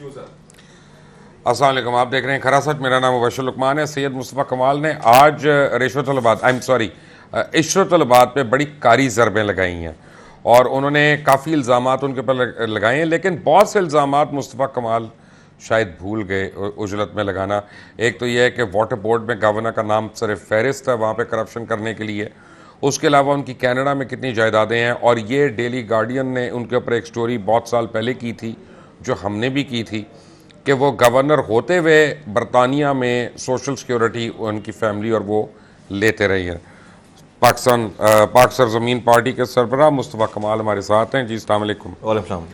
अस्सलाम वालेकुम, आप देख रहे हैं खरा सच। मेरा नाम मुबशर लुकमान है। सैयद मुस्तफ़ा कमाल ने आज इशरत तलबात पे बड़ी कारी ज़रबें लगाई हैं और उन्होंने काफ़ी इल्ज़ामात उनके ऊपर लगाए हैं, लेकिन बहुत से इल्ज़ामात मुस्तफ़ा कमाल शायद भूल गए उजलत में लगाना। एक तो यह है कि वाटर बोर्ड में गवर्नर का नाम सिर्फ फहरिस्त है वहाँ पे करप्शन करने के लिए। उसके अलावा उनकी कनाडा में कितनी जायदादें हैं, और ये डेली गार्डियन ने उनके ऊपर एक स्टोरी बहुत साल पहले की थी, जो हमने भी की थी, कि वो गवर्नर होते हुए बरतानिया में सोशल सिक्योरिटी उनकी फैमिली और वो लेते रही हैं। पाक सरजमीन पार्टी के सरबराह मुस्तफ़ा कमाल हमारे साथ हैं। जी अस्सलाम वालेकुम। वालेकुम।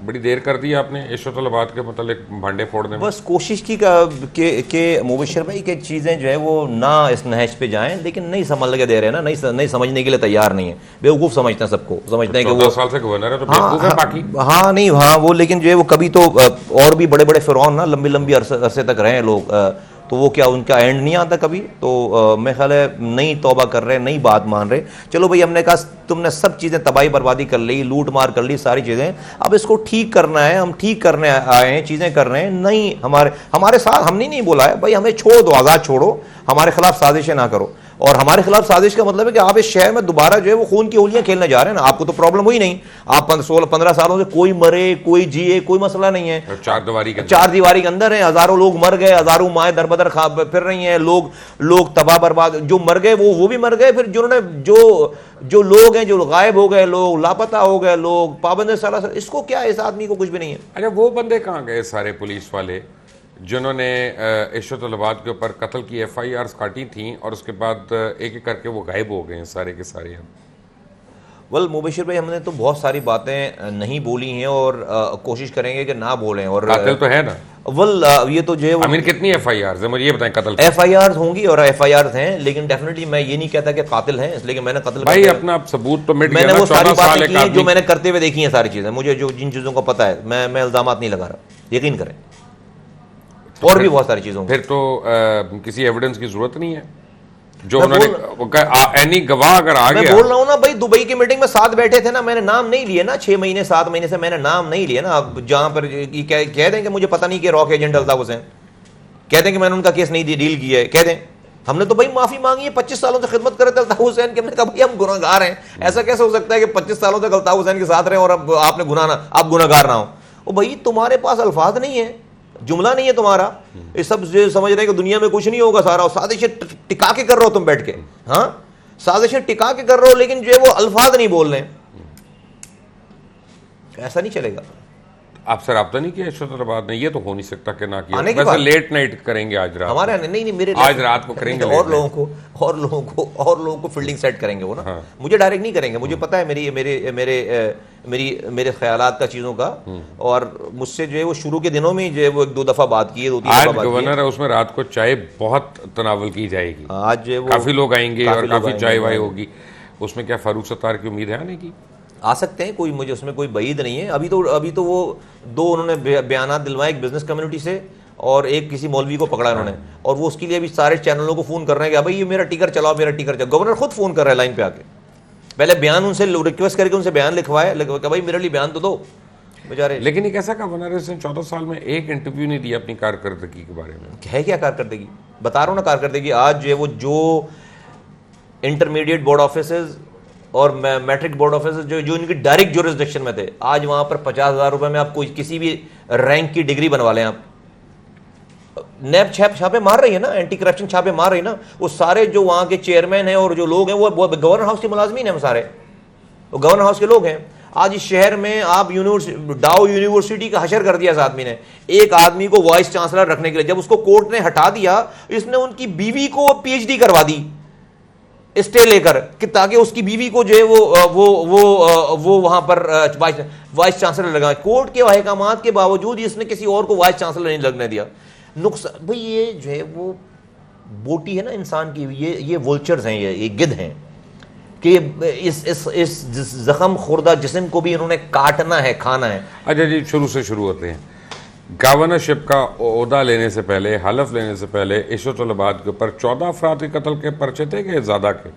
बड़ी देर कर दी आपने इशरत तलबात के मतलब भांडे फोड़ने में। बस कोशिश की के मुबशर भाई के चीज़ें जो है वो ना इस नहज पे जाएं, लेकिन नहीं समझ के दे रहे हैं ना, नहीं समझने के लिए तैयार नहीं है। बेवकूफ़ समझते हैं सबको, समझते हैं कि वो 14 साल से गवर्नर है तो बेवकूफ़ है बाकी। हाँ नहीं, हाँ वो, लेकिन जो है वो कभी तो और भी बड़े बड़े फ़िरौन ना लंबी लंबी अरसे तक रहे लोग, तो वो क्या उनका एंड नहीं आता कभी? तो मैं ख्याल है नई तौबा कर रहे हैं, नई बात मान रहे। चलो भाई, हमने कहा तुमने सब चीज़ें तबाही बर्बादी कर ली, लूट मार कर ली, सारी चीज़ें, अब इसको ठीक करना है। हम ठीक करने आए हैं, चीज़ें कर रहे हैं। नहीं, हमारे साथ हमने नहीं बोला है भाई हमें छोड़ दो, आज़ाद छोड़ो, हमारे खिलाफ साजिशें ना करो। और हमारे खिलाफ साजिश का मतलब है कि आप इस शहर में दोबारा जो है वो खून की होलियां खेलने जा रहे हैं ना। आपको तो प्रॉब्लम हुई नहीं, आप 16-15 सालों से कोई मरे कोई जिए कोई मसला नहीं है, चार दीवारी के अंदर है। हजारों लोग मर गए, हजारों माएँ दर बदर फिर रही हैं, लोग तबाह बर्बाद। जो मर गए वो भी मर गए, फिर जिन्होंने जो लोग हैं जो गायब हो गए, लोग लापता हो गए, लोग पाबंद साला, इसको क्या, इस आदमी को कुछ भी नहीं है। अच्छा, वो बंदे कहाँ गए सारे पुलिस वाले जिन्होंने इशरत तलबात के ऊपर कत्ल की FIRs काटी थी और उसके बाद एक एक करके वो गायब हो गए हैं सारे के सारे? वल मुबशिर भाई, हमने तो बहुत सारी बातें नहीं बोली हैं और कोशिश करेंगे कि ना बोलें। और कातिल तो है ना? वल ये तो जो है आमिर कितनी FIRs है मुझे ये बताएं कत्ल? FIRs होंगी और FIRs हैं, लेकिन डेफिनेटली मैं ये नहीं कहता कि कातिल हैं, इसलिए कि मैंने कत्ल भाई अपना सबूत तो मिट गया ना। मैंने वो सारी बातें की हैं जो मैंने करते हुए देखी हैं, सारी चीज़ें मुझे जो जिन चीज़ों को पता है, मैं इल्ज़ामात नहीं लगा रहा, यकीन करें। तो और भी बहुत सारी चीज़ों, फिर तो किसी एविडेंस की जरूरत नहीं है जो उन्होंने एनी गवाह अगर आ गया। मैं बोल रहा हूँ ना भाई, दुबई की मीटिंग में साथ बैठे थे ना, मैंने नाम नहीं लिए ना, 6 महीने 7 महीने से मैंने नाम नहीं लिया ना। अब जहां पर कह दें कि मुझे पता नहीं कि रॉक एजेंट अल्ताफ हुसैन, कह दें कि मैंने उनका केस नहीं डील किया है, कह दें हमने तो भाई माफी मांगी है, 25 सालों से खिदमत करे थे अल्ताफ हुसैन की। हमने कहा भाई हम गुनाहगार हैं, ऐसा कैसे हो सकता है कि 25 सालों तक अल्ताफ हुसैन के साथ रहे और अब आपने आप गुनाहगार ना हो? ओ भाई, तुम्हारे पास अल्फाज नहीं है, जुमला नहीं है तुम्हारा, ये सब समझ रहे हैं कि दुनिया में कुछ नहीं होगा सारा, और साजिशें टिका के कर रहे हो तुम बैठ के। हाँ, साजिशें टिका के कर रहे हो, लेकिन जो है वो अल्फाज नहीं बोल रहे, ऐसा नहीं चलेगा। आपसे रब्ता नहीं किया इशरत तलबात ने? ये तो हो नहीं सकता कि ना किया। वैसे लेट नाइट करेंगे आज रात, हमारे नहीं मेरे आज रात को करेंगे, और लोगों को फील्डिंग सेट करेंगे वो ना। हाँ। मुझे डायरेक्ट नहीं करेंगे, मुझे पता है मेरे ख्यालात का, चीज़ों का, और मुझसे जो है वो शुरू के दिनों में जो है वो 1-2 दफ़ा बात की है, 2-3 दफ़ा बात की है। गवर्नर है, उसमें रात को चाय बहुत तनावल की जाएगी। आज जो है वो काफ़ी लोग आएंगे और काफ़ी चाय वाय होगी। उसमें क्या फारूक सत्तार की उम्मीद है आने की? आ सकते हैं, कोई मुझे उसमें कोई बईद नहीं है। अभी तो वो 2 उन्होंने बयान दिलवाए, एक बिजनेस कम्युनिटी से और एक किसी मौलवी को पकड़ा उन्होंने, और वो उसके लिए अभी सारे चैनलों को फ़ोन कर रहे हैं कि भाई ये मेरा टिकर चलाओ, मेरा टिकर चलाओ। गवर्नर खुद फ़ोन कर रहा है लाइन पे आके, पहले बयान उनसे रिक्वेस्ट करके उनसे बयान लिखवाए कि भाई मेरे लिए बयान तो दो बेचारे। लेकिन एक ऐसा गवर्नर है जिसने 14 साल में एक इंटरव्यू नहीं दिया अपनी कारकर्दगी के बारे में। है क्या कारकर्दगी? बता रहा हूँ ना कारकर्दगी। आज जो है वो जो इंटरमीडिएट बोर्ड ऑफिसर्स और मैट्रिक बोर्ड ऑफिसर्स जो इनकी डायरेक्ट जुरिस्डिक्शन में थे, आज वहां पर 50,000 रुपए में आप कोई किसी भी रैंक की डिग्री बनवा लें। आप नैब छापे मार रही है ना, एंटी करप्शन छापे मार रही है ना। वो सारे जो वहां के चेयरमैन हैं और जो लोग हैं वो गवर्नर हाउस के मुलाजमीन हैं, सारे वो गवर्नर हाउस के लोग हैं। आज इस शहर में आप डाउ यूनिवर्सिटी का हशर कर दिया इस आदमी ने, एक आदमी को वाइस चांसलर रखने के लिए। जब उसको कोर्ट ने हटा दिया, इसने उनकी बीवी को PhD करवा दी स्टे लेकर, कि ताकि उसकी बीवी को जो है वो वहां पर वाइस चांसलर लगा। कोर्ट के अहकामात के बावजूद इसने किसी और को वाइस चांसलर नहीं लगने दिया। नुकसान भाई, ये जो है वो बोटी है ना इंसान की, ये वुल्चर्स हैं, ये गिद्ध हैं कि इस जख्म खुर्दा जिस्म को भी इन्होंने काटना है, खाना है। अच्छा जी, शुरू से शुरू होते हैं। गवर्नरशिप का ओहदा लेने से पहले, हलफ लेने से पहले इशरत तलबात के ऊपर 14 अफराद के कत्ल के पर्चे थे कि ज़्यादा के?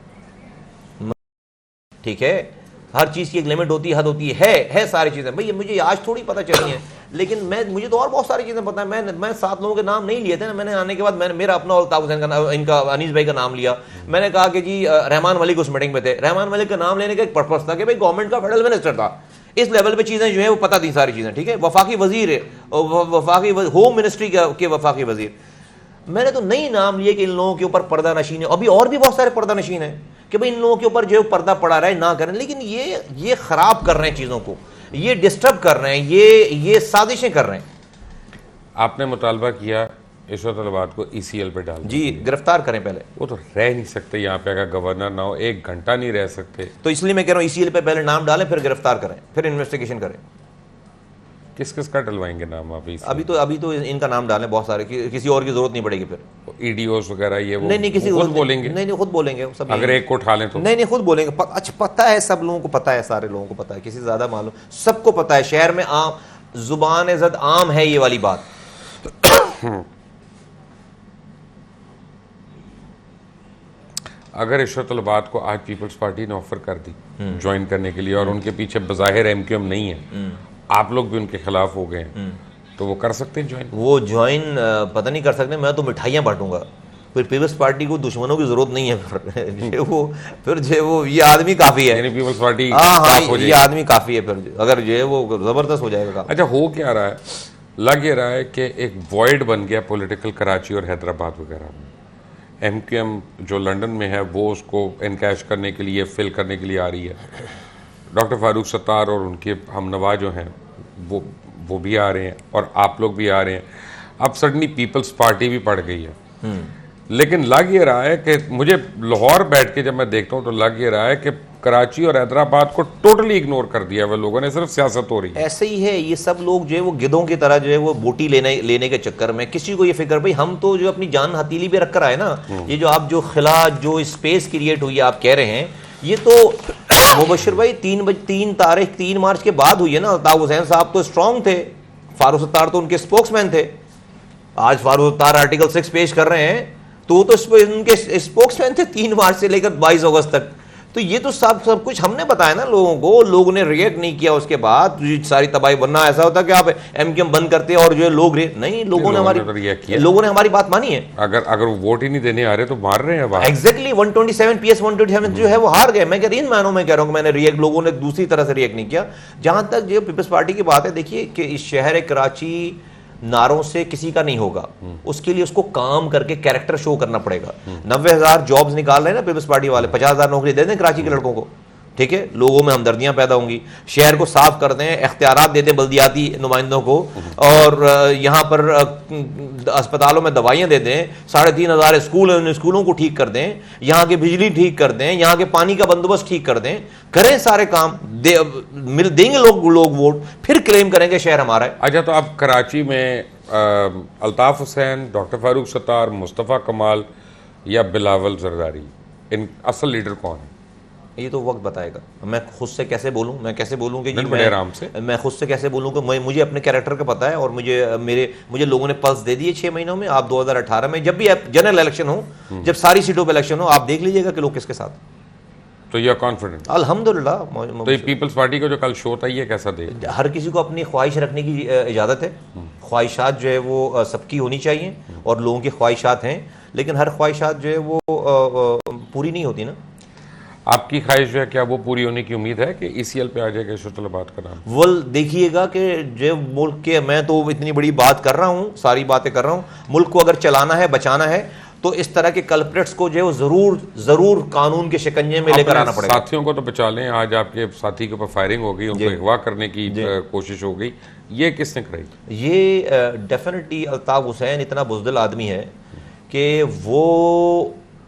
ठीक है, हर चीज़ की एक लिमिट होती है, हद होती है सारी चीज़ें। भाई मुझे आज थोड़ी पता चली है, लेकिन मुझे तो और बहुत सारी चीज़ें पता है। मैं 7 लोगों के नाम नहीं लिए थे ना, मैंने आने के बाद मैंने मेरा अपना अल्ताफ हुसैन का, इनका अनीस भाई का नाम लिया। मैंने कहा कि जी रहमान मलिक उस मीटिंग में थे। रहमान मलिक का नाम लेने का एक पर्पस था कि भाई गवर्नमेंट का फेडरल मिनिस्टर था, इस लेवल पे चीज़ें जो है वो पता थी सारी चीज़ें, ठीक है। वफाकी वजीर है, वफाकी होम मिनिस्ट्री के वफाकी वजीर। मैंने तो नहीं नाम लिए कि इन लोगों के ऊपर पर्दा नशीन है, अभी और भी बहुत सारे पर्दा नशीन है कि भाई इन लोगों के ऊपर जो पर्दा पड़ा रहा है ना करें, लेकिन ये खराब कर रहे हैं चीज़ों को, ये डिस्टर्ब कर रहे हैं, ये साजिशें कर रहे हैं। आपने मुतालबा किया इशरत तलवात को ECL पे डाल जी, गिरफ्तार करें पहले। वो तो रह नहीं सकते यहाँ पे, अगर गवर्नर ना हो 1 घंटा नहीं रह सकते। तो इसलिए मैं कह रहा हूँ ECL पे पहले नाम डालें, फिर गिरफ्तार करें, फिर इन्वेस्टिगेशन करें। किस किस का डलवाएंगे नाम आप ECL? अभी तो इनका नाम डालें, बहुत सारे, किसी और की जरूरत नहीं पड़ेगी फिर। EDOs वगैरह ये वो नहीं किसी खुद बोलेंगे? नहीं खुद बोलेंगे सब। अगर एक को उठा लें तो नहीं खुद बोलेंगे। अच्छा पता है, सब लोगों को पता है, सारे लोगों को पता है, किसी से ज्यादा मालूम, सबको पता है, शहर में आम जुबान ज़द आम है ये वाली बात। अगर इशरत तलवात को आज पीपल्स पार्टी ने ऑफर कर दी ज्वाइन करने के लिए, और उनके पीछे बज़ाहिर MQM नहीं है, आप लोग भी उनके खिलाफ हो गए हैं, तो वो कर सकते हैं ज्वाइन? वो ज्वाइन पता नहीं कर सकते, मैं तो मिठाइयाँ बांटूंगा। फिर पीपल्स पार्टी को दुश्मनों की जरूरत नहीं है। फिर वो ये आदमी काफी है, यानी पीपल्स पार्टी हाँ ये आदमी काफी है, फिर अगर जो है वो जबरदस्त हो जाएगा। अच्छा, हो क्या रहा है, लग ये रहा है कि एक वॉइड बन गया पॉलिटिकल कराची और हैदराबाद वगैरह में। MQM जो लंदन में है वो उसको इनकैश करने के लिए, फिल करने के लिए आ रही है। डॉक्टर फारूक सत्तार और उनके हमनवा जो हैं वो भी आ रहे हैं, और आप लोग भी आ रहे हैं। अब सडनली पीपल्स पार्टी भी पड़ गई है। लेकिन लग ये रहा है कि मुझे लाहौर बैठ के जब मैं देखता हूँ तो लग ये रहा है कि कराची और हैदराबाद को टोटली इग्नोर कर दिया हुआ लोगों ने, सिर्फ सियासत हो रही है। ऐसे ही है, ये सब लोग जो है वो गिद्धों की तरह जो है वो बोटी लेने के चक्कर में, किसी को ये फिक्र, भाई हम तो जो अपनी जान हथेली पे रख कर आए ना। ये जो आप जो खिला जो स्पेस क्रिएट हुई है आप कह रहे हैं, ये तो मुबशिर भाई 3 मार्च के बाद हुई है ना। अल्ताफ हुसैन साहब तो स्ट्रांग थे, फारूक सत्तार तो उनके स्पोक्समैन थे। आज फारूक सत्तार आर्टिकल 6 पेश कर रहे हैं, तो वो तो उनके स्पोक्समैन थे 3 मार्च से लेकर 22 अगस्त तक। तो ये तो सब कुछ हमने बताया ना लोगों को, लोगों ने रिएक्ट नहीं किया। उसके बाद सारी तबाही बनना ऐसा होता कि आप MQM बंद करते और जो है लोग नहीं, लोगों ने हमारी बात मानी है। अगर वो वोट ही नहीं देने आ रहे तो मार रहे हैं। एग्जैक्टली 127 PS 127 जो है वो हार गए। मैं कह रही इन मानों में कह रहा हूँ कि मैंने रिएक्ट, लोगों ने दूसरी तरह से रिएक्ट नहीं किया। जहां तक जो पीपल्स पार्टी की बात है, देखिए कि इस शहर कराची नारों से किसी का नहीं होगा, उसके लिए उसको काम करके कैरेक्टर शो करना पड़ेगा। 90,000 जॉब्स निकाल रहे हैं ना पीपल्स पार्टी वाले, 50,000 नौकरी दे दें कराची के लड़कों को, ठीक है। लोगों में हमदर्दियां पैदा होंगी, शहर को साफ कर दें, इख्तियारात दे दें बल्दियाती नुमाइंदों को, और यहाँ पर अस्पतालों में दवाइयाँ दे दें। 3,500 स्कूल हैं, उन स्कूलों को ठीक कर दें, यहाँ की बिजली ठीक कर दें, यहाँ के पानी का बंदोबस्त ठीक कर दें, करें सारे काम, देंगे लोग वोट, फिर क्लेम करेंगे शहर हमारा है। अच्छा, तो अब कराची में अल्ताफ हुसैन, डॉक्टर फारूक सत्तार, मुस्तफ़ा कमाल या बिलावल जरदारी, इन असल लीडर कौन है? ये तो वक्त बताएगा। मैं खुद से कैसे बोलूं, मैं कैसे बोलूं कि बड़े आराम से मैं खुद से कैसे बोलूं कि मुझे अपने कैरेक्टर का पता है, और मुझे लोगों ने पल्स दे दिए 6 महीनों में। आप 2018 में जब भी जनरल इलेक्शन हो, जब सारी सीटों पर इलेक्शन हो, आप देख लीजिएगा कि लोग किसके साथ। तो यह कॉन्फिडेंट अल्हम्दुलिल्लाह। तो ये पीपल्स पार्टी का जो कल शो था ये कैसा दे? हर किसी को अपनी ख्वाहिश रखने की इजाज़त है। ख्वाहिशात जो है वो सबकी होनी चाहिए, और लोगों की ख्वाहिशात हैं, लेकिन हर ख्वाहिशात जो है वो पूरी नहीं होती ना। आपकी ख्वाहिश जो है क्या वो पूरी होने की उम्मीद है कि ECL पे आ जाएगा इशरत तलवात का नाम? वल देखिएगा कि जो मुल्क के, मैं तो इतनी बड़ी बात कर रहा हूँ, सारी बातें कर रहा हूँ, मुल्क को अगर चलाना है, बचाना है, तो इस तरह के कल्प्रेट्स को जो है जरूर कानून के शिकंजे में लेकर आना पड़ेगा। साथियों को तो बचा लें। आज आपके साथी के ऊपर फायरिंग हो गई, उनको अगवा करने की कोशिश हो गई, ये किसने कराई? ये डेफिनेटली अल्ताफ हुसैन इतना बुज़दिल आदमी है कि वो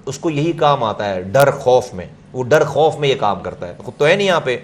उसको यही काम आता है, डर खौफ में, वो डर खौफ में ये काम करता है। खुद तो है नहीं यहाँ पे,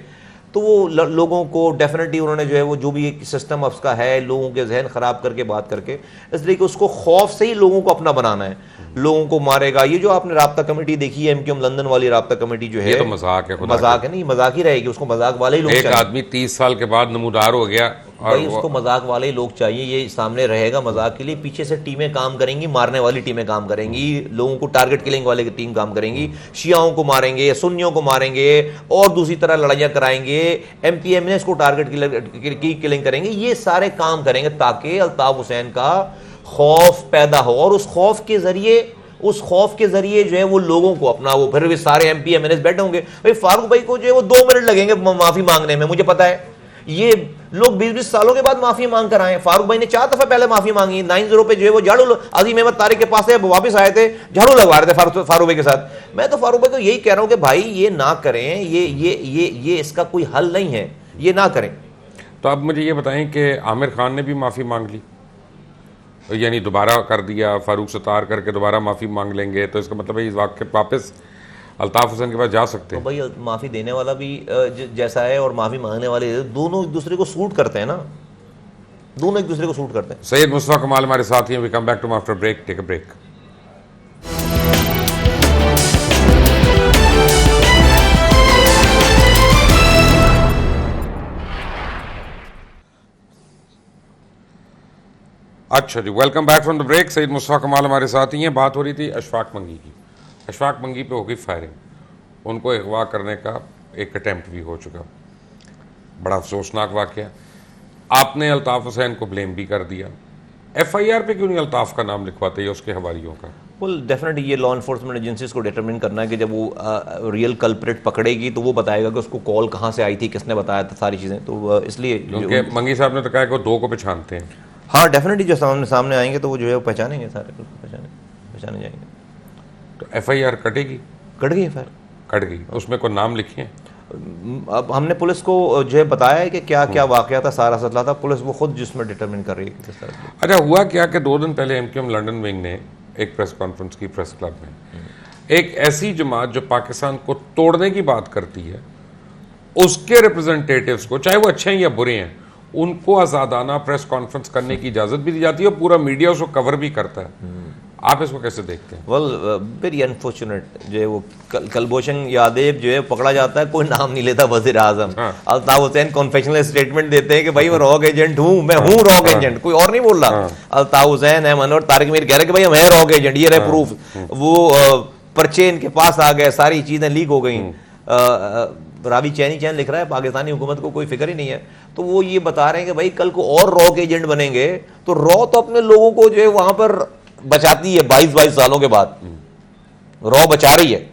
तो वो लोगों को डेफिनेटली उन्होंने जो है वो जो भी एक सिस्टम उसका है, लोगों के जहन ख़राब करके बात करके, इसलिए कि उसको खौफ से ही लोगों को अपना बनाना है, लोगों को मारेगा। ये जो आपने राब्ता कमेटी देखी है, MQM लंदन वाली राब्ता कमेटी जो है, ये तो मजाक है। मजाक है, नहीं मजाक ही रहेगी, उसको मजाक वाले ही लोग। एक आदमी 30 साल के बाद नमूदार हो गया, भाई उसको मजाक वाले ही लोग चाहिए, ये सामने रहेगा मजाक के लिए, पीछे से टीमें काम करेंगी, मारने वाली टीमें काम करेंगी, लोगों को टारगेट किलिंग वाले की टीम काम करेंगी, शियाओं को मारेंगे, सुन्नियों को मारेंगे और दूसरी तरह लड़ाइयां कराएंगे, MPMNS को टारगेट की किलिंग करेंगे, ये सारे काम करेंगे ताकि अल्ताफ हुसैन का खौफ पैदा हो, और उस खौफ के जरिए जो है वो लोगों को अपना, वो फिर भी सारे MPMNS बैठे होंगे, भाई फारूक भाई को जो है वो 2 मिनट लगेंगे माफी मांगने में, मुझे पता है ये लोग 20-20 सालों के बाद माफी मांग कर आए। फारूक भाई ने 4 दफा पहले माफी मांगी, 9-0 पे जो है वो झाड़ू, अजीम अहमद तारिक के पास से वापस आए थे, झाड़ू लगवा रहे थे फारूक भाई के साथ। मैं तो फारूक भाई को यही कह रहा हूं कि भाई ये ना करें, ये इसका कोई हल नहीं है, ये ना करें। तो अब मुझे ये बताएं कि आमिर खान ने भी माफी मांग ली, यानी दोबारा कर दिया, फारूक सतार करके दोबारा माफी मांग लेंगे, तो इसका मतलब है इस वापस अल्ताफ हुसैन के पास जा सकते हैं। तो भाई माफी देने वाला भी जैसा है और माफी मांगने वाले, दोनों एक दूसरे को सूट करते हैं ना, दोनों एक दूसरे को सूट करते हैं। सैयद मुस्तफा कमाल हमारे साथ हैं, we come back to after break, take a break. अच्छा जी, welcome back from the break. Syed Mustafa Kamal हमारे साथ ही हैं। बात हो रही थी अशफाक मंगी की। अशफाक मंगी पे हो गई फायरिंग, उनको अगवा करने का एक अटैम्प्ट भी हो चुका, बड़ा अफसोसनाक वाकया। आपने अल्ताफ हुसैन को ब्लेम भी कर दिया, FIR पे क्यों नहीं अल्ताफ का नाम लिखवाते या उसके हवारियों का? वेल डेफिनेटली ये लॉ इन्फोर्समेंट एजेंसीज को डिटरमिन करना है कि जब वो रियल कल्प्रिट पकड़ेगी तो वो बताएगा कि उसको कॉल कहाँ से आई थी, किसने बताया था, सारी चीज़ें। तो इसलिए क्योंकि मंगी साहब ने तो कहा कि वो 2 को पहचानते हैं। हाँ डेफिनेटली जो सामने आएंगे तो वो जो है वो पहचानेंगे, सारे पहचाने जाएंगे। तो FIR कटेगी? कट गई फिर कट गई, उसमें कोई नाम लिखे हैं? अब हमने पुलिस को जो है बताया है कि क्या क्या वाकया था, सारा सतला था, पुलिस वो खुद जिसमें डिटरमिन कर रही है कि किस तरह से। अच्छा, हुआ क्या कि 2 दिन पहले MQM लंदन विंग ने एक प्रेस कॉन्फ्रेंस की प्रेस क्लब में, एक ऐसी जमात जो पाकिस्तान को तोड़ने की बात करती है, उसके रिप्रेजेंटेटिव्स को, चाहे वो अच्छे हैं या बुरे हैं, उनको आज़ादाना प्रेस कॉन्फ्रेंस करने की इजाज़त भी दी जाती है और पूरा मीडिया उसको कवर भी करता है। आप इसको कैसे देखते हैं? वेल वेरी अनफॉर्चुनेट जो है वो कलभूषण यादव जो है पकड़ा जाता है, कोई नाम नहीं लेता वज़ीर आज़म। अल्ताफ हुसैन कॉन्फेशनल स्टेटमेंट देते हैं कि भाई मैं रॉक एजेंट हूँ, मैं हूँ रॉक एजेंट, कोई और नहीं बोल रहा। अल्ताफ हुसैन अहमद और तारिक मीर कह रहे कि भाई हम हैं रॉक एजेंट, ये रहे प्रूफ। वो पर्चे इनके पास आ गए, सारी चीज़ें लीक हो गई। रावी चैन लिख रहा है पाकिस्तानी हुकूमत को कोई फिक्र ही नहीं है, तो वो ये बता रहे हैं कि भाई कल को और रॉक एजेंट बनेंगे तो रॉ तो अपने लोगों को जो है वहां पर बचाती है। 22 सालों के बाद रॉ बचा रही है,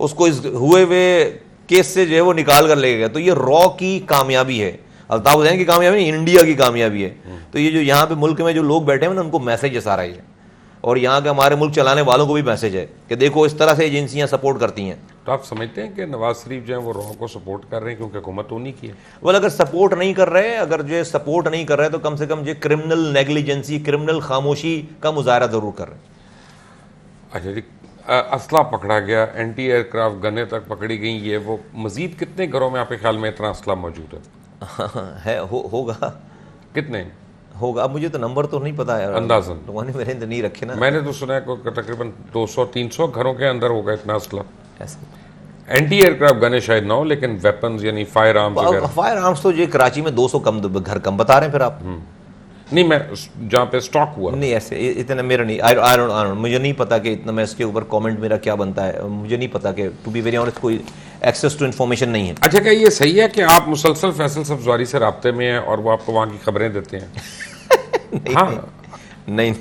उसको इस हुए हुए केस से जो है वो निकाल कर ले गया। तो ये रॉ की कामयाबी है, अल्ताफ हुसैन की कामयाबी नहीं, इंडिया की कामयाबी है। तो ये जो यहाँ पे मुल्क में जो लोग बैठे हैं ना, उनको मैसेज है सारा ये, और यहाँ के हमारे मुल्क चलाने वालों को भी मैसेज है कि देखो इस तरह से एजेंसियां सपोर्ट करती हैं। तो आप समझते हैं कि नवाज शरीफ जो है वो रॉ को सपोर्ट कर रहे हैं क्योंकि हुकूमत उन्हीं की है? well, अगर सपोर्ट नहीं कर रहे, अगर जो सपोर्ट नहीं कर रहे तो कम से कम जो क्रिमिनल नेग्लिजेंसी, क्रिमिनल खामोशी का मुजाहरा जरूर कर रहे हैं। अच्छा जी, असला पकड़ा गया, एंटी एयरक्राफ्ट गनें तक पकड़ी गई, ये वो मजीद कितने घरों में आपके ख्याल में इतना असला मौजूद है? होगा कितने होगा, अब मुझे तो नंबर तो नहीं पता है, अंदाजन तुम्हारे मेरे अंदर नहीं रखे ना। मैंने तो सुना है कि तकरीबन 200-300 घरों के अंदर होगा इतना असला। ऐसे एंटी एयरक्राफ्ट गने शायद ना हो, लेकिन वेपन्स यानी फायर आर्म्स फायर आर्म्स तो ये कराची में 200 कम घर कम बता रहे हैं फिर आप। नहीं, मैं जहाँ पे स्टॉक हुआ नहीं, ऐसे इतना मेरा नहीं, आई डोंट मुझे नहीं पता कि इतना, मैं इसके ऊपर कमेंट मेरा क्या बनता है, मुझे नहीं पता कि टू बी वेरी ऑनेस्ट कोई एक्सेस टू इन्फॉर्मेशन नहीं है। अच्छा, क्या ये सही है कि आप मुसलसल फैसल सब्जवारी से राब्ते में हैं और वो आपको वहाँ की खबरें देते हैं? नहीं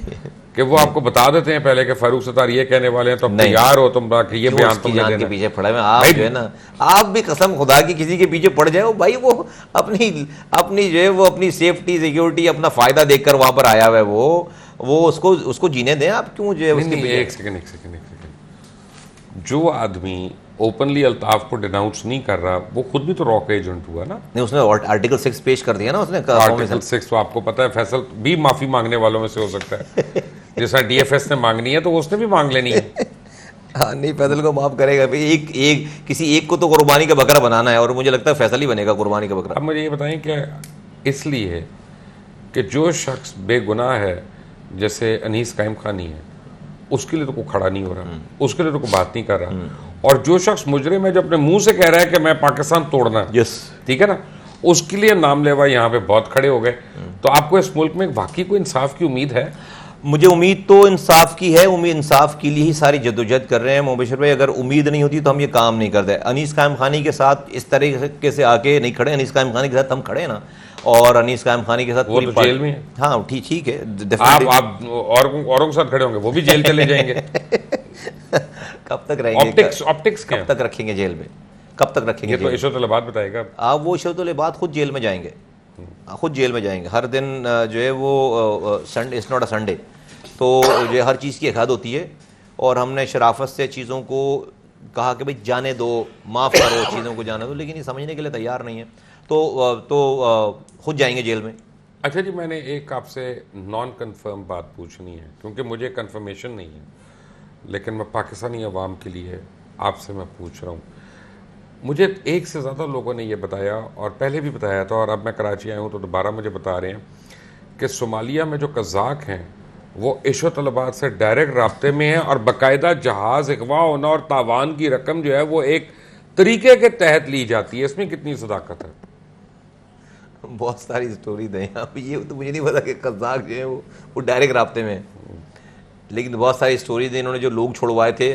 कि वो आपको बता देते हैं पहले कि फारूक सत्तार ये कहने वाले हैं, तो तैयार हो तुम ये बयान तुम जान के पीछे पड़ा है। आप जो है ना, आप भी कसम खुदा की किसी के पीछे पड़ जाओ भाई, वो अपनी जो है वो अपनी सेफ्टी सिक्योरिटी अपना फायदा देखकर वहां पर आया हुआ है, वो उसको जीने दें। आप क्यों जो है उसके पीछे? एक सेकंड, जो आदमी ओपनली अल्ताफ को डिनाउंस नहीं कर रहा, वो खुद भी तो रॉक एजेंट हुआ ना। नहीं, उसने आर्टिकल 6 पेश कर दिया ना, उसने आर्टिकल 6 तो आपको पता है फैसल भी माफी मांगने वालों में से हो सकता है। जैसा DFS ने मांगनी है तो उसने भी मांग लेनी है। हाँ, नहीं, फैसल को माफ करेगा भाई, किसी एक को तो कुर्बानी का बकरा बनाना है, और मुझे लगता है फैसल ही बनेगा कुर्बानी का बकरा। अब मुझे ये बताएं क्या इसलिए है कि जो शख्स बेगुनाह है, जैसे अनीस कायम खानी है, उसके लिए तो कोई खड़ा नहीं हो रहा, उसके लिए तो कोई बात नहीं कर रहा, और जो शख्स मुजरिम है जो अपने मुंह से कह रहा है कि मैं पाकिस्तान तोड़ना, यस, ठीक है ना, उसके लिए नाम लेवा यहाँ पे बहुत खड़े हो गए। तो आपको इस मुल्क में वाकई कोई इंसाफ की उम्मीद है? मुझे उम्मीद तो इंसाफ की है, उम्मीद इंसाफ के लिए ही सारी जद्दोजहद कर रहे हैं मुबशर भाई। अगर उम्मीद नहीं होती तो हम ये काम नहीं करते। अनीस कायम खानी के साथ इस तरीके से आके नहीं खड़े, अनीस कायम खानी के साथ हम खड़े हैं ना, और अनीस कायम खानी के साथ वो तो जेल में है। हाँ ठीक है, आप औरों के साथ खड़े होंगे, वो भी जेल चले जाएंगे। कब तक रहेंगे? ऑप्टिक्स कब तक रखेंगे जेल में? कब तक रखेंगे? ये तो इशरत-उल-इबाद बताएगा। आप वो इशरत-उल-इबाद खुद जेल में जाएंगे, खुद जेल में जाएंगे हर दिन। जो है वो Sunday, it's not a Sunday, तो जो हर चीज़ की एक हद होती है। और हमने शराफत से चीज़ों को कहा कि भाई जाने दो, माफ़ करो, चीज़ों को जाने दो, लेकिन ये समझने के लिए तैयार नहीं है। तो खुद जाएंगे जेल में। अच्छा जी, मैंने एक आपसे नॉन कन्फर्म बात पूछनी है, क्योंकि मुझे कन्फर्मेशन नहीं है, लेकिन मैं पाकिस्तानी अवाम के लिए आपसे मैं पूछ रहा हूँ। मुझे एक से ज़्यादा लोगों ने ये बताया, और पहले भी बताया था, और अब मैं कराची आया हूँ तो दोबारा मुझे बता रहे हैं कि सोमालिया में जो कज़ाक हैं वो इशरत-उल-इबाद से डायरेक्ट राब्ते में हैं, और बाकायदा जहाज़ अगवा होना और तावान की रकम जो है वो एक तरीके के तहत ली जाती है। इसमें कितनी सदाकत है? बहुत सारी स्टोरी दें आप, ये तो मुझे नहीं पता कि कज़ाक जो है वो डायरेक्ट राब्ते में है, लेकिन बहुत सारी स्टोरी दी इन्होंने जो लोग छुड़वाए थे।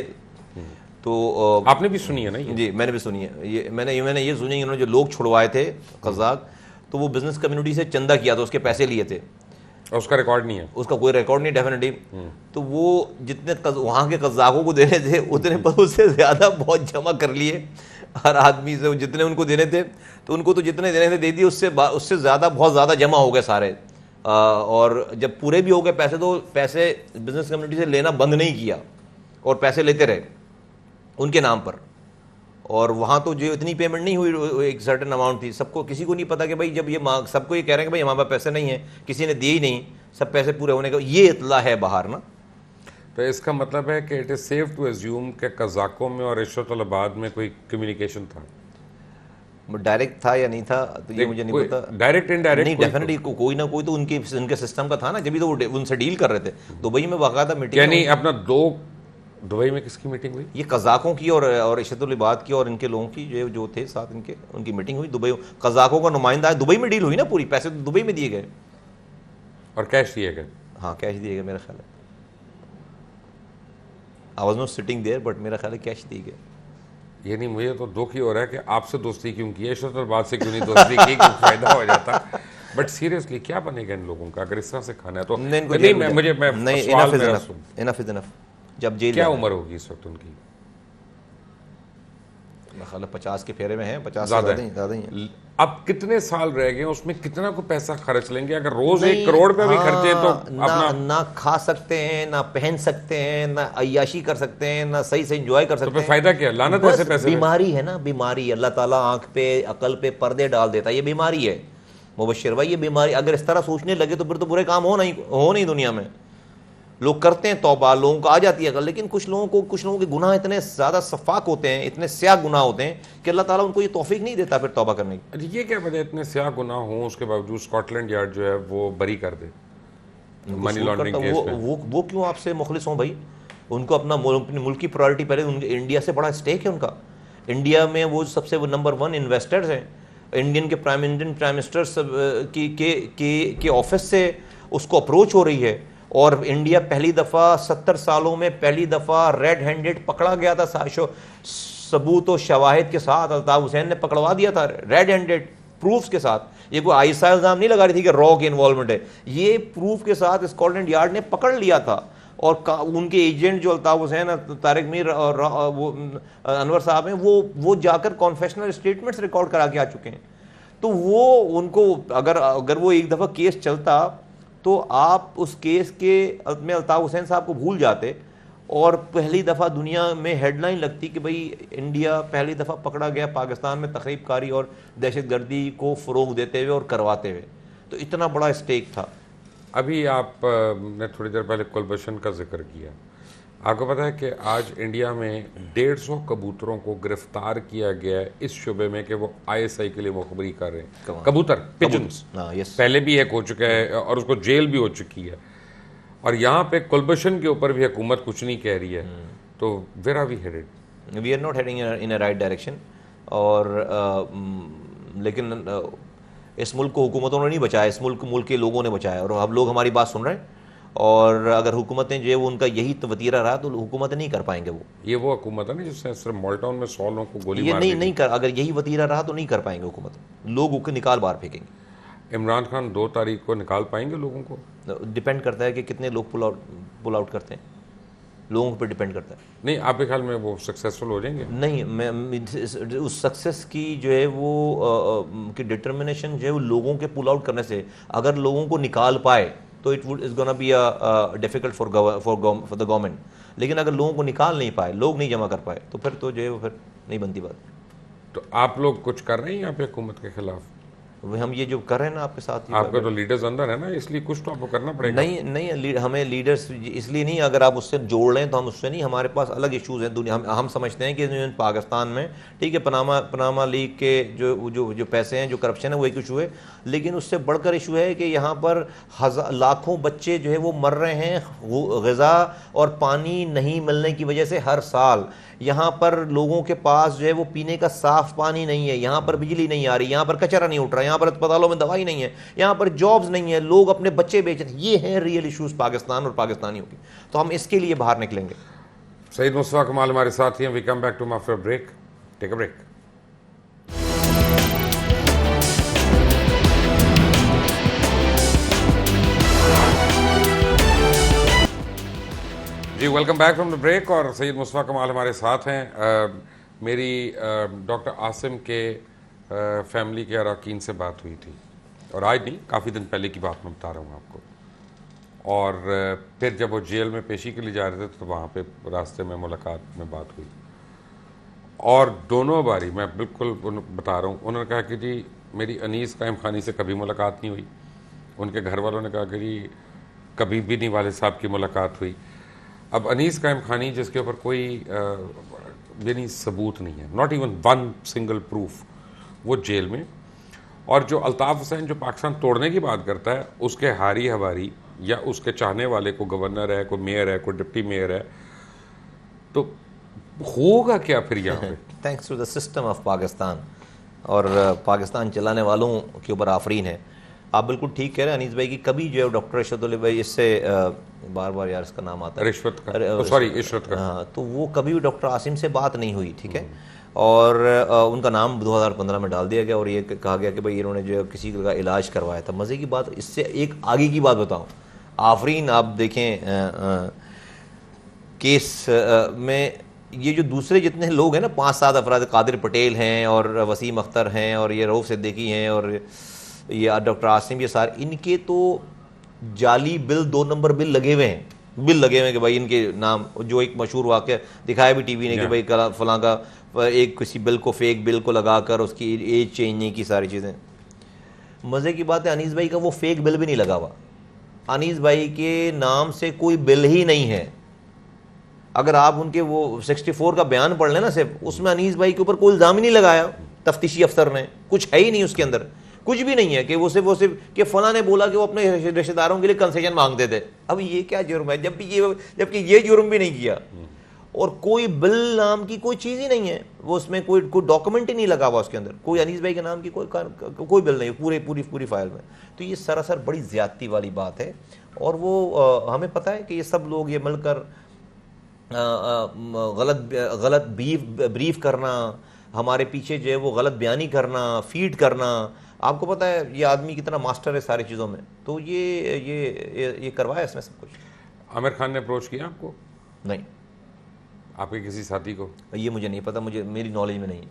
तो आपने भी सुनी है ना ये? जी मैंने भी सुनी है। ये मैंने ये सुनी, इन्होंने जो लोग छुड़वाए थे कज़ाक, तो वो बिजनेस कम्युनिटी से चंदा किया था, उसके पैसे लिए थे, और उसका रिकॉर्ड नहीं है। उसका कोई रिकॉर्ड नहीं डेफिनेटली। तो वो जितने वहाँ के कज़ाकों को देने थे उतने पर उससे ज़्यादा बहुत जमा कर लिए हर आदमी से, जितने उनको देने थे, तो उनको तो जितने देने थे दे दिए, उससे ज़्यादा बहुत ज़्यादा जमा हो गए सारे। और जब पूरे भी हो गए पैसे, तो पैसे बिजनेस कम्युनिटी से लेना बंद नहीं किया और पैसे लेते रहे उनके नाम पर। और वहाँ तो जो इतनी पेमेंट नहीं हुई, एक सर्टेन अमाउंट थी, सबको, किसी को नहीं पता कि भाई जब ये सबको ये कह रहे हैं कि भाई हमारे पास पैसे नहीं है, किसी ने दिए ही नहीं, सब पैसे पूरे होने का ये इतला है बाहर ना। तो इसका मतलब है कि it is safe to assume कि कज़ाकों में और इशरत-उल-इबाद में कोई कम्युनिकेशन था? डायरेक्ट था या नहीं था तो ये मुझे नहीं पता। डायरेक्ट इनडायरेक्ट नहीं, डेफिनेटली कोई ना कोई तो उनके सिस्टम का था ना, जब तो वो उनसे डील कर रहे थे। दुबई में बाकायदा मीटिंग, यानी अपना दुबई में किसकी मीटिंग हुई? ये कज़ाकों की और इशरत-उल-इबाद की और इनके लोगों की जो थे साथ इनके, उनकी मीटिंग हुई दुबई। कज़ाकों का नुमाइंदा है, दुबई में डील हुई ना पूरी, पैसे तो दुबई में दिए गए और कैश दिए गए। हाँ कैश दिए गए मेरा ख्याल है। I was not sitting there, but मेरा ख्याल है कैश दिए गए। ये नहीं, मुझे तो दुख ही हो रहा है कि आपसे दोस्ती क्यों की है, इशरत-उल-इबाद से क्यों नहीं दोस्ती की, कुछ फायदा हो जाता। बट सीरियसली क्या बनेगा इन लोगों का अगर इस तरह से खाना है तो? इनफ। जब जेल, क्या उम्र होगी इस वक्त उनकी? मेरा ख्याल है 50 के फेरे में है, 50 ज़्यादा ही है। अब कितने साल रह गए, उसमें कितना को पैसा खर्च लेंगे? अगर रोज 1 करोड़ पे भी खर्चे तो अपना ना खा सकते हैं, ना पहन सकते हैं, ना अय्याशी कर सकते हैं, ना सही से एंजॉय कर सकते हैं। तो फायदा क्या? लानत है ऐसे पैसे। बीमारी है ना, बीमारी। अल्लाह ताला आंख पे, अकल पे पर्दे डाल देता है, ये बीमारी है मुबश्शिर भाई, ये बीमारी। अगर इस तरह सोचने लगे तो फिर तो बुरे काम हो नहीं दुनिया में। लोग करते हैं तौबा, लोगों को आ जाती है अकल, लेकिन कुछ लोगों के गुनाह इतने ज़्यादा सफाक होते हैं, इतने स्याह गुनाह होते हैं कि अल्लाह ताला उनको ये तौफीक नहीं देता फिर तौबा करने की। ये क्या वजह, इतने स्याह गुनाह हों उसके बावजूद स्कॉटलैंड यार्ड जो है वो बरी कर दे मनी लॉन्ड्रिंग केस में? वो क्यों आपसे मुखलिस हों भाई? उनको अपना मुल्क की प्रायोरिटी पहले, इंडिया से बड़ा स्टेक है उनका। इंडिया में वो सबसे नंबर 1 इन्वेस्टर्स हैं। इंडियन प्राइम मिनिस्टर के ऑफिस से उसको अप्रोच हो रही है, और इंडिया पहली दफ़ा 70 सालों में पहली दफ़ा रेड हैंडेड पकड़ा गया था, सबूत और शवाहिद के साथ। अल्ताफ हुसैन ने पकड़वा दिया था रेड हैंडेड, प्रूफ्स के साथ। ये कोई आईसा इल्ज़ाम नहीं लगा रही थी कि रॉ की इन्वॉल्वमेंट है, ये प्रूफ के साथ स्कॉटलैंड यार्ड ने पकड़ लिया था। और उनके एजेंट जो अल्ताफ हुसैन, तारिक मीर और वो अनवर साहब हैं, वो जाकर कॉन्फेशनल स्टेटमेंट्स रिकॉर्ड करा के आ चुके हैं। तो वो उनको अगर वो एक दफ़ा केस चलता तो आप उस केस के में अल्ताफ हुसैन साहब को भूल जाते, और पहली दफ़ा दुनिया में हेडलाइन लगती कि भाई इंडिया पहली दफ़ा पकड़ा गया पाकिस्तान में तखरीबकारी और दहशतगर्दी को फ़रोग देते हुए और करवाते हुए। तो इतना बड़ा स्टेक था। अभी आपने थोड़ी देर पहले कुलभूषण का जिक्र किया। आपको पता है कि आज इंडिया में 150 कबूतरों को गिरफ्तार किया गया है इस शुबे में कि वो ISI के लिए मुखबरी कर रहे हैं। कबूतर, पिजन्स, पहले भी एक हो चुका है और उसको जेल भी हो चुकी है, और यहाँ पे कुलभूषण के ऊपर भी हुकूमत कुछ नहीं कह रही है। तो where are we headed? We are not heading in a right direction. और लेकिन इस मुल्क को हुकूमतों ने नहीं बचाया, इस मुल्क के लोगों ने बचाया, और अब लोग हमारी बात सुन रहे हैं। और अगर हुकूमतें जो है वो उनका यही वतीरा रहा तो हुकूमत नहीं कर पाएंगे वो। ये वो हुकूमत है ना जिसने सिर्फ मॉल्टाउन में 100 लोगों को गोली ये मार नहीं दी नहीं कर, अगर यही वतीरा रहा तो नहीं कर पाएंगे हुकूमत, लोग उसको निकाल बाहर फेंकेंगे। इमरान खान 2 तारीख को निकाल पाएंगे लोगों को? डिपेंड करता है कि कितने लोग पुल आउट करते हैं, लोगों पर डिपेंड करता है। नहीं, आपके ख्याल में वो सक्सेसफुल हो जाएंगे? नहीं, मैं उस सक्सेस की जो है वो की डिटर्मिनेशन जो है वो लोगों के पुल आउट करने से, अगर लोगों को निकाल पाए तो is gonna be difficult for the government. लेकिन अगर लोगों को निकाल नहीं पाए, लोग नहीं जमा कर पाए, तो फिर तो जो है वो फिर नहीं बनती बात। तो आप लोग कुछ कर रहे हैं यहाँ पे हुकूमत के खिलाफ? हम ये जो कर रहे हैं ना आपके साथ, आपका तो लीडर्स अंदर है ना, इसलिए कुछ तो आपको करना पड़ेगा। नहीं, हमें लीडर्स इसलिए नहीं, अगर आप उससे जोड़ लें तो हम उससे नहीं, हमारे पास अलग इश्यूज हैं दुनिया। हम समझते हैं कि पाकिस्तान में ठीक है, पनामा लीग के जो पैसे हैं, जो करप्शन है, वो एक इशू है, लेकिन उससे बढ़कर इशू है कि यहाँ पर लाखों बच्चे जो है वो मर रहे हैं ग़िज़ा और पानी नहीं मिलने की वजह से। हर साल यहाँ पर लोगों के पास जो है वो पीने का साफ पानी नहीं है, यहाँ पर बिजली नहीं आ रही, यहाँ पर कचरा नहीं उठ रहा, यहाँ पर अस्पतालों में दवाई नहीं है, यहाँ पर जॉब्स नहीं है, लोग अपने बच्चे बेच रहे हैं। ये हैं रियल इश्यूज पाकिस्तान और पाकिस्तानियों की, तो हम इसके लिए बाहर निकलेंगे। सईद मुस्तफा कमाल हमारे साथ हैं। We come back to after break. Take a break. जी, welcome back from the break. और सईद मुस्तफा कमाल हमारे साथ हैं। मेरी डॉक्टर आसिम के फैमिली के अरकान से बात हुई थी, और आज नहीं, काफ़ी दिन पहले की बात मैं बता रहा हूँ आपको। और फिर जब वो जेल में पेशी के लिए जा रहे थे तो वहाँ पे रास्ते में मुलाकात में बात हुई, और दोनों बारी मैं बिल्कुल बता रहा हूँ, उन्होंने कहा कि जी मेरी अनीस कायम खानी से कभी मुलाकात नहीं हुई। उनके घर वालों ने कहा कि जी कभी भी नहीं वालिद साहब की मुलाकात हुई। अब अनीस कायम खानी जिसके ऊपर कोई यानी सबूत नहीं है, not even one single proof, वो जेल में। और जो अल्ताफ़ हुसैन जो पाकिस्तान तोड़ने की बात करता है, उसके हारी हवारी या उसके चाहने वाले को गवर्नर है, कोई मेयर है, कोई डिप्टी मेयर है, तो होगा क्या फिर यहाँ पे? Thanks to the system of Pakistan, और पाकिस्तान चलाने वालों के ऊपर आफरीन है। आप बिल्कुल ठीक कह रहे हैं अनीस भाई की, कभी जो है डॉक्टर इशरत अली भाई, इससे बार बार यार इसका नाम आता है, रिश्वत का, सॉरी इशरत का, हाँ, तो वो कभी भी डॉक्टर आसिम से बात नहीं हुई, ठीक है। और उनका नाम 2015 में डाल दिया गया, और ये कहा गया कि भाई इन्होंने जो किसी का इलाज करवाया था। मज़े की बात, इससे एक आगे की बात बताऊँ, आफरीन आप देखें केस में ये जो दूसरे जितने लोग हैं ना, 5-7 अफराद, कादिर पटेल हैं और वसीम अख्तर हैं और ये रऊफ सिद्दीकी हैं और ये डॉक्टर आसिम, ये सारे, इनके तो जाली बिल, 2 नंबर बिल लगे हुए हैं, बिल लगे हुए हैं कि भाई इनके नाम, जो एक मशहूर वाक़या दिखाया भी टीवी ने कि भाई फलां का एक किसी बिल को, फेक बिल को लगाकर उसकी एज चेंज नहीं की, सारी चीज़ें। मज़े की बात है अनीस भाई का वो फेक बिल भी नहीं लगा हुआ, अनीस भाई के नाम से कोई बिल ही नहीं है। अगर आप उनके वो 64 का बयान पढ़ लें ना सिर्फ, उसमें अनीस भाई के ऊपर कोई इल्ज़ाम ही नहीं लगाया तफ्तीशी अफसर ने, कुछ है ही नहीं उसके अंदर, कुछ भी नहीं है कि वो सिर्फ कि फला ने बोला कि वो अपने रिश्तेदारों के लिए कंसेशन मांगते थे। अब ये क्या जुर्म है, जबकि ये जुर्म भी नहीं किया, और कोई बिल नाम की कोई चीज़ ही नहीं है, वो उसमें कोई डॉक्यूमेंट ही नहीं लगा हुआ उसके अंदर, कोई अनीस भाई के नाम की कोई बिल नहीं पूरी फाइल में। तो ये सरासर बड़ी ज़्यादती वाली बात है, और वो हमें पता है कि ये सब लोग ये मिलकर गलत ब्रीफ करना, हमारे पीछे जो है वो गलत बयानी करना, फीड करना। आपको पता है ये आदमी कितना मास्टर है सारी चीज़ों में, तो ये करवाया इसमें सब कुछ। आमिर खान ने अप्रोच किया आपको? नहीं। आपके किसी साथी को? ये मुझे नहीं पता, मेरी नॉलेज में नहीं है,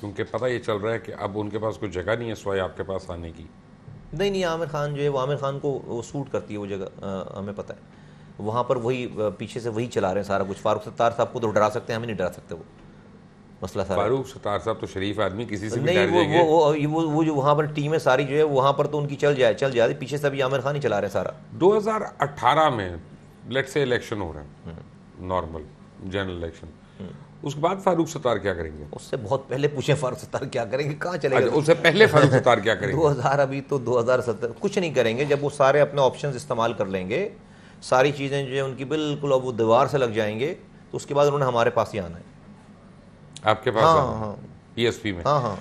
क्योंकि पता ये चल रहा है कि अब उनके पास कोई जगह नहीं है सिवाय आपके पास आने की। नहीं, आमिर खान जो है वो, आमिर खान को वो सूट करती है वो जगह, हमें पता है। वहाँ पर वही पीछे से वही चला रहे हैं सारा कुछ। फारूक सत्तार साहब को तो डरा सकते हैं, हमें नहीं डरा सकते, वो मसला सारा। फारूक सत्तार साहब तो शरीफ आदमी, किसी से भी नहीं, डर जाएंगे। वो जो वहाँ पर टीमें सारी जो है वहाँ पर तो उनकी चल जाए, पीछे से अभी आमिर खान ही चला रहे हैं सारा। 2018 में लेट्स से इलेक्शन हो रहा है, नॉर्मल जनरल इलेक्शन, उसके बाद फारूक सत्तार क्या करेंगे? उससे बहुत पहले पूछे फारूक सत्तार क्या करेंगे, कहाँ चलेगा? उससे पहले फारूक सत्तार क्या करेंगे? 2000 अभी तो 2070 कुछ नहीं करेंगे। जब वो सारे अपने ऑप्शंस इस्तेमाल कर लेंगे, सारी चीज़ें जो है उनकी बिल्कुल अब वो दीवार से लग जाएंगे, तो उसके बाद उन्होंने हमारे पास ही आना है। आपके पास? हाँ, पीएसपी में? हाँ।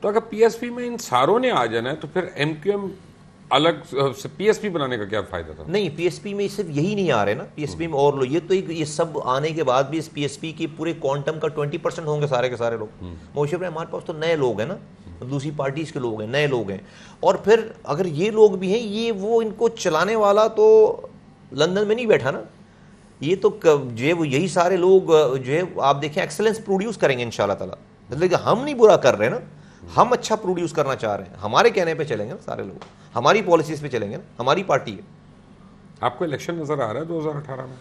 तो अगर पीएसपी में इन सारों ने आ जाना है तो फिर एमक्यूएम अलग से पीएसपी बनाने का क्या फायदा था? नहीं, पीएसपी में सिर्फ यही नहीं आ रहे ना, पीएसपी में और लोग, ये तो ये सब आने के बाद भी इस पीएसपी के पूरे क्वांटम का 20% होंगे सारे के सारे लोग। मोशे भाई हमारे पास तो नए लोग हैं ना, दूसरी पार्टीज के लोग हैं, नए लोग हैं। और फिर अगर ये लोग भी हैं, ये वो इनको चलाने वाला तो लंदन में नहीं बैठा ना, ये तो जो है वो यही सारे लोग जो है आप देखें एक्सेलेंस प्रोड्यूस करेंगे इंशाल्लाह ताला। मतलब कि हम नहीं बुरा कर रहे ना, हम अच्छा प्रोड्यूस करना चाह रहे हैं, हमारे कहने पे चलेंगे ना सारे लोग, हमारी पॉलिसीज पे चलेंगे ना, हमारी पार्टी है। आपको इलेक्शन नजर आ रहा है 2018 में?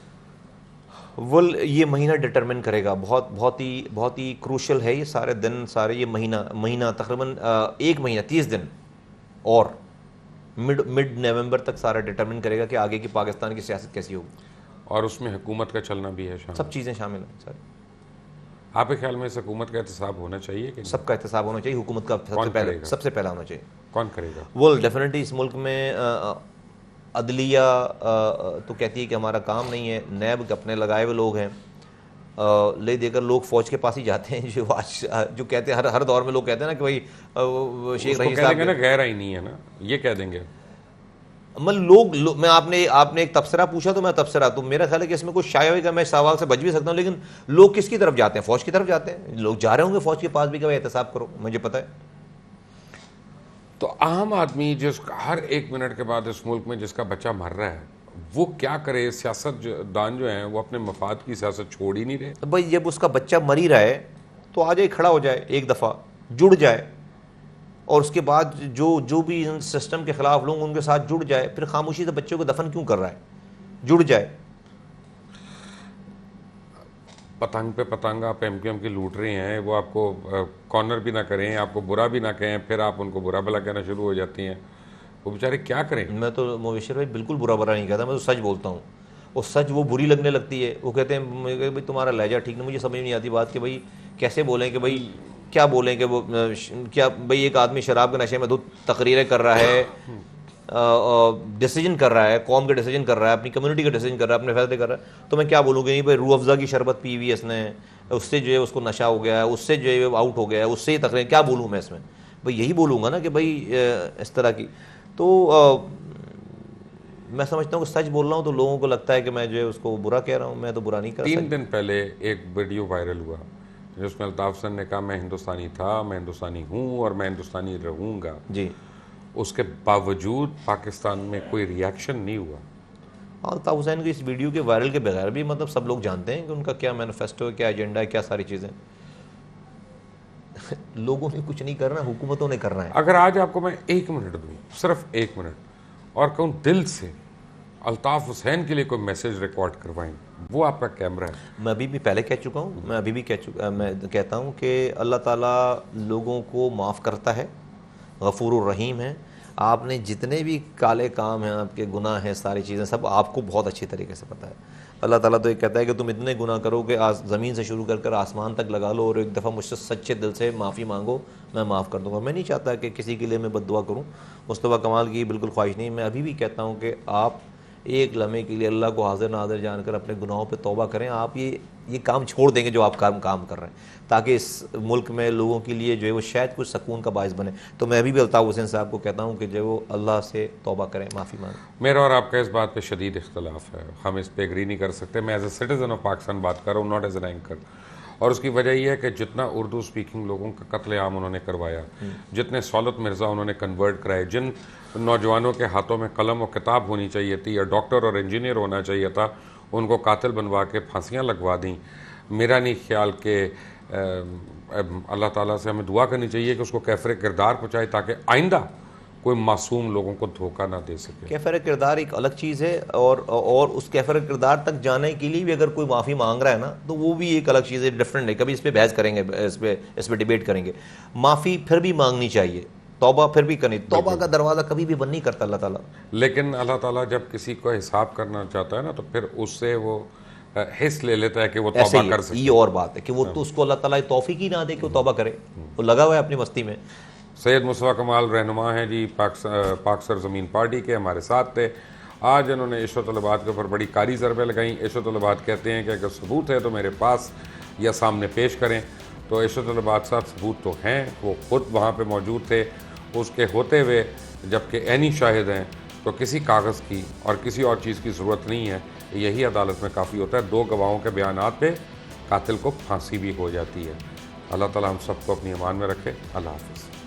वल ये महीना डिटरमिन करेगा, बहुत ही क्रूशल है ये सारे दिन, सारे ये महीना तकरीबन 1 महीना 30 दिन और मिड नवंबर तक सारा डिटरमिन करेगा कि आगे की पाकिस्तान की सियासत कैसी होगी। और उसमें हुकूमत का चलना भी है शामिल, सब चीज़ें शामिल हैं सर। आपके ख्याल में इस हुकूमत का एहतसाब होना चाहिए कि नहीं? सबका एहतसाब होना चाहिए, हुकूमत का सबसे पहला होना चाहिए। कौन करेगा? वो डेफिनेटली इस मुल्क में अदलिया तो कहती है कि हमारा काम नहीं है, नैब के अपने लगाए हुए लोग हैं, ले देकर लोग फौज के पास ही जाते हैं। जो आज जो कहते हैं हर दौर में लोग कहते हैं ना कि भाई शेख रहीम साहब ना गैर आईनी है ना, ये कह देंगे। मतलब मैं आपने एक तबसरा पूछा तो मैं तबसरा, तो मेरा ख्याल है कि इसमें कुछ शायद का मैं सवाल से बच भी सकता हूँ, लेकिन लोग किसकी तरफ जाते हैं? फौज की तरफ जाते हैं। लोग जा रहे होंगे फौज के पास भी कि भाई एहतसाब करो, मुझे पता है। तो आम आदमी जिसका हर 1 मिनट के बाद इस मुल्क में जिसका बच्चा मर रहा है, वो क्या करे? सियासतदान जो हैं वो अपने मफाद की सियासत छोड़ ही नहीं रहे। तो भाई जब उसका बच्चा मर ही रहा है तो आ जाए, खड़ा हो जाए, एक दफ़ा जुड़ जाए, और उसके बाद जो भी इन सिस्टम के खिलाफ लोग उनके साथ जुड़ जाए। फिर खामोशी से बच्चों को दफन क्यों कर रहा है? जुड़ जाए। पतंग पे पतंग आप एमक्यूएम की लूट रहे हैं, वो आपको कॉर्नर भी ना करें, आपको बुरा भी ना कहें, फिर आप उनको बुरा भला कहना शुरू हो जाती हैं। वो बेचारे क्या करें? मैं तो मुबशिर भाई बिल्कुल बुरा नहीं कहता, मैं तो सच बोलता हूँ। और सच वो बुरी लगने लगती है। वो कहते हैं भाई तुम्हारा लहजा ठीक नहीं, मुझे समझ नहीं आती बात कि भाई कैसे बोलें, कि भाई क्या बोलें कि वो क्या भाई एक आदमी शराब के नशे में धुत तकरीरें कर रहा है, डिसीजन कर रहा है, कौम के डिसीजन कर रहा है, अपनी कम्युनिटी का डिसीजन कर रहा है, अपने फैसले कर रहा है, तो मैं क्या बोलूँगी? नहीं भाई रूह अफ़ज़ा की शरबत पी हुई है इसने, उससे जो है उसको नशा हो गया है, उससे जो है आउट हो गया है, उससे ही तकरीर, क्या बोलूँ मैं इसमें? भाई यही बोलूँगा ना कि भाई इस तरह की। तो मैं समझता हूँ कि सच बोल रहा हूँ तो लोगों को लगता है कि मैं जो है उसको बुरा कह रहा हूँ। मैं तो बुरा नहीं कर रहा। 3 दिन पहले एक वीडियो वायरल हुआ जिसमें अल्ताफ हुसैन ने कहा मैं हिंदुस्तानी था, मैं हिंदुस्तानी हूँ और मैं हिंदुस्तानी रहूँगा जी। उसके बावजूद पाकिस्तान में कोई रिएक्शन नहीं हुआ। अल्ताफ हुसैन की इस वीडियो के वायरल के बगैर भी मतलब सब लोग जानते हैं कि उनका क्या मैनिफेस्टो है, क्या एजेंडा है, क्या सारी चीज़ें। लोगों ने कुछ नहीं करना, हुकूमतों ने करना है। अगर आज आपको मैं 1 मिनट दूँ, सिर्फ 1 मिनट, और कहूँ दिल से अल्ताफ हुसैन के लिए कोई मैसेज रिकॉर्ड करवाएं, वो आपका कैमरा है। मैं अभी भी पहले कह चुका हूँ, मैं अभी भी मैं कहता हूँ कि अल्लाह ताला लोगों को माफ़ करता है, गफूरुर रहीम है। आपने जितने भी काले काम हैं, आपके गुनाह हैं, सारी चीज़ें सब आपको बहुत अच्छी तरीके से पता है। अल्लाह ताला तो ये कहता है कि तुम इतने गुनाह करो कि ज़मीन से शुरू कर आसमान तक लगा लो और एक दफ़ा मुझसे सच्चे दिल से माफ़ी मांगो, मैं माफ़ कर दूँगा। मैं नहीं चाहता कि किसी के लिए मैं बद्दुआ करूँ, मुस्तफ़ा कमाल की बिल्कुल ख्वाहिश नहीं। मैं अभी भी कहता हूँ कि आप एक लम्हे के लिए अल्लाह को हाज़िर नाज़िर जानकर अपने गुनाहों पे तौबा करें। आप ये काम छोड़ देंगे जो आप काम कर रहे हैं, ताकि इस मुल्क में लोगों के लिए जो है वो शायद कुछ सुकून का बायस बने। तो मैं अभी भी अल्ताफ़ हुसैन साहब को कहता हूँ कि जो वो अल्लाह से तौबा करें, माफ़ी मांगें। मेरा और आपका इस बात पे शदीद इख्तलाफ है, हम इस पे एग्री नहीं कर सकते। मैं as a citizen of Pakistan बात कर रहा हूँ, नॉट एज एन एंकर। और उसकी वजह यह है कि जितना उर्दू स्पीकिंग लोगों का कत्लेआम उन्होंने करवाया, जितने सौलत मिर्ज़ा उन्होंने कन्वर्ट कराए, जिन नौजवानों के हाथों में कलम और किताब होनी चाहिए थी या डॉक्टर और इंजीनियर होना चाहिए था, उनको कातिल बनवा के फांसियाँ लगवा दी। मेरा नहीं ख्याल कि अल्लाह ताला से हमें दुआ करनी चाहिए कि उसको कैफर किरदार पहुँचाए ताकि आइंदा कोई मासूम लोगों को धोखा ना दे सके। कैफर किरदार एक अलग चीज़ है, और उस कैफर किरदार तक जाने के लिए भी अगर कोई माफ़ी मांग रहा है ना, तो वो भी एक अलग चीज़ है, डिफरेंट है। कभी इस पर बहस करेंगे, इस पर डिबेट करेंगे। माफ़ी फिर भी मांगनी चाहिए, तौबा फिर भी करनी। तौबा का दरवाज़ा कभी भी बंद नहीं करता अल्लाह ताला। लेकिन अल्लाह ताला जब किसी को हिसाब करना चाहता है ना, तो फिर उससे वो हिस्स ले लेता है कि वो तौबा कर सके। ये और बात है कि वो तो उसको अल्लाह ताला तौफीक ही ना दे कि वो तौबा करे, वो लगा हुआ है अपनी मस्ती में। सैयद मुस्तफ़ा कमाल रहनुमा हैं जी, पाक सरज़मीन पार्टी के, हमारे साथ थे। आज इन्होंने इश्क व तलबात के ऊपर बड़ी कारी ज़रबें लगाई। इश्क व तलबात कहते हैं कि अगर सबूत है तो मेरे पास या सामने पेश करें। तो इशरतुल इबाद साहब सबूत तो हैं, वो खुद वहाँ पे मौजूद थे। उसके होते हुए जबकि ऐनी शाहिद हैं, तो किसी कागज़ की और किसी और चीज़ की ज़रूरत नहीं है, यही अदालत में काफ़ी होता है। 2 गवाहों के बयानात पे कातिल को फांसी भी हो जाती है। अल्लाह ताला हम सबको अपनी अमान में रखे। अल्लाह हाफ़िज़।